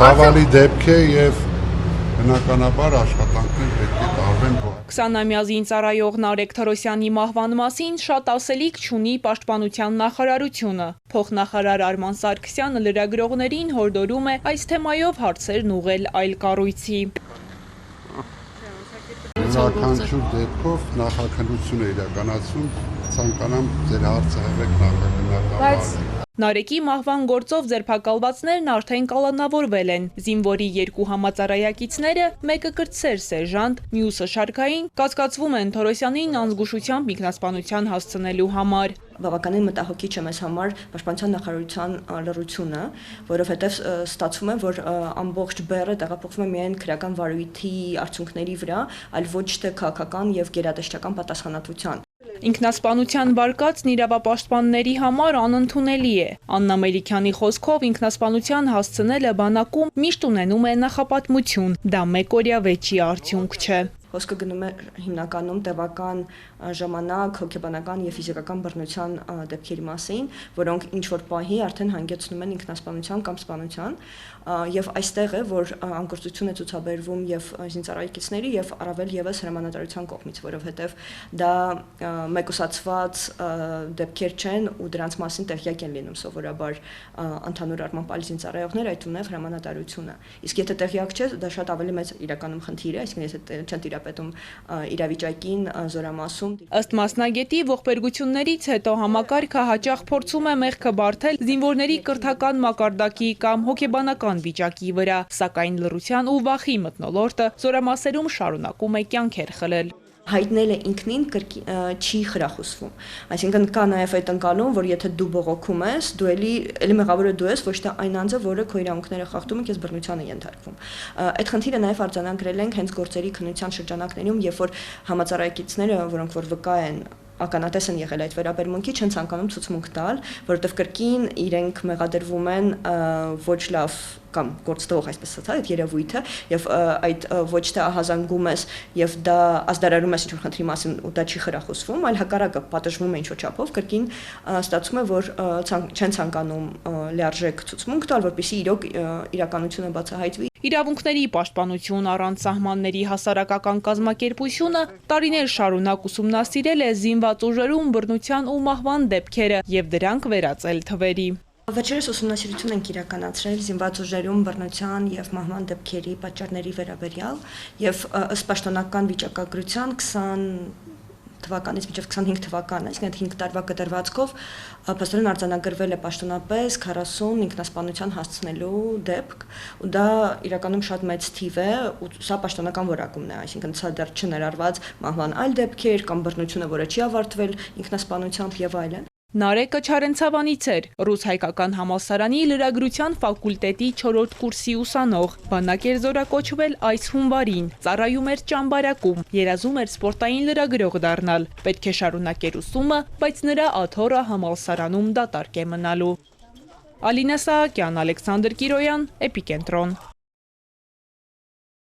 Ցավալի դեպք է եւ բնականաբար աշխատանքներ պետք է տարվեն։ 20-ամյա զինծառայող Նարեկ Թորոսյանի մահվան մասին շատ ասելիք չունի Պաշտպանության նախարարությունը։ Փոխնախարար Արման Սարգսյանը լրագրողներին հորդորում է այս թեմայով հարցերն ուղղել այլ կառույցի։ Յուրաքանչյուր դեպքով նախաքննություն է իրականացում, ցանկանամ ձեր հարցը հղեք նախագահական։ Նարեկի մահվան գործով ձերբակալվածներն արդեն կալանավորվել են։ Զինվորի 2 համածառայակիցները, մեկը կրտսեր սերժանտ, մյուսը շարքային, կասկածվում են Թորոսյանին անզգուշությամբ ինքնասպանության հասցնելու համար։ Բավականին մտահոգիչ է մեզ համար Պաշտպանության նախարարության լռությունը, որովհետև ստացվում է, որ ամբողջ բեռը տեղափոխվում է միայն քրեական վարույթի արդյունքների վրա, այլ ոչ թե քաղաքական եւ գերատեսչական պատասխանատվության։ Ինքնասպանության վարկածն իրավապաշտպանների համար անընդունելի է։ Աննա Մելիքյանի խոսքով ինքնասպանության հասցնելը բանակում միշտ ունենում է նախապատմություն, դա մեկօրյա վեճի արդյունք չէ։ Խոսքը գնում է հիմնականում տևական ժամանակ, հոգեբանական եւ ֆիզիկական բռնության դեպքերի մասին, որոնք ինչ որ պահի արդեն հանգեցնում են ինքնասպանության կամ սպանության, եւ այստեղ է, որ անկրթություն է ցուցաբերվում եւ զինծառայողների եւ առավել եւս հրամանատարության կողմից, որովհետեւ դա մեկուսացված դեպքեր չեն ու դրանց մասին տեղյակ են լինում սովորաբար ընդհանուր առմամբ այլ զինծառայողներ, այդ ունեղ հրամանատարությունը։ Իսկ եթե տեղյակ չէ, դա շատ ավելի մեծ իրականում խնդիր է, այսինքն եթե չեն տիրապետում իրավիճակին զորամասում։ Ըստ մասնագետի ողբերգություններից հետո համակարգը հաճախ փորձում է մեղքը բարթել զինվորների կրթական մակարդակի կամ հոգեբանական վիճակի վրա, սակայն լռության ու վախի մթնոլորտը զորամասերում շարունակում է կյանքեր խլել։ Հայտնելը ինքնին չի խրախուսվում։ Այսինքն կա նաև այդ ընկալում, որ եթե դու բողոքում ես, դու էլի մեղավորը դու ես, ոչ թե այն անձը, որը քո իրավունքները խախտում է, քեզ բռնության է ենթարկվում։ Այդ խնդիրը նաև արձանագրել ենք հենց գործերի քննության շրջանակներում, երբ որ համածառայեկիցները, որոնք որ վկա են ականատես են եղել այդ վերաբերմունքի, չեն ցանկանում ցուցմունք տալ, որովհետև կրկին իրենք մեղադրվում են ոչ լավ կամ գործ տվող, այսպես ասած, այդ երևույթը եւ այդ ոչ թե ահազանգում ես եւ դա ազդարարում ես ինչ-որ խնդրի մասին ու դա չի խրախուսվում, այլ հակառակը պատժվում է ինչ-որ չափով, կրկին ստացվում է, որ չեն ցանկանում լիարժեք ցուցմունք տալ, որպեսզի իրոք իրականությունը բացահայտվի։ Իրավունքների պաշտպանություն առանց սահմանների հասարակական կազմակերպությունը տարիներ շարունակ ուսումնասիրել է զինված ուժերում բռնության ու մահվան դեպքերը եւ դրանք վերածել թվերի։ Վերջերս ուսումնասիրություն ենք իրականացրել զինված ուժերում բռնության եւ մահվան դեպքերի պատճառների վերաբերյալ եւ ըստ պաշտոնական վիճակագրության 20 թվականից մինչև 25 թվականը, այսինքն 5 տարվա կտրվածքով փաստորեն արձանագրվել է պաշտոնապես 40 ինքնասպանության հասցնելու դեպք, ու դա իրականում շատ մեծ թիվ է, ու սա պաշտոնական որակումն է, այսինքն սա դեռ չներառված մահվան այլ դեպքեր կամ բռնությունը, որը չի ավարտվել ինքնասպանությամբ եւ այլն։ Նարեկը Չարենցավանից էր, ռուս-հայկական համալսարանի լրագրության ֆակուլտետի 4-րդ կուրսի ուսանող, բանակ էր զորակոչվել այս հունվարին, ծառայում էր Ճամբարակում, երազում էր սպորտային լրագրող դառնալ, պետք է շարունակեր ուսումը, բայց նրա աթոռը համալսարանում դատարկ է մնալու։ Ալինա Սահակյան, Ալեքսանդր Կիրոյան, Էպիկենտրոն։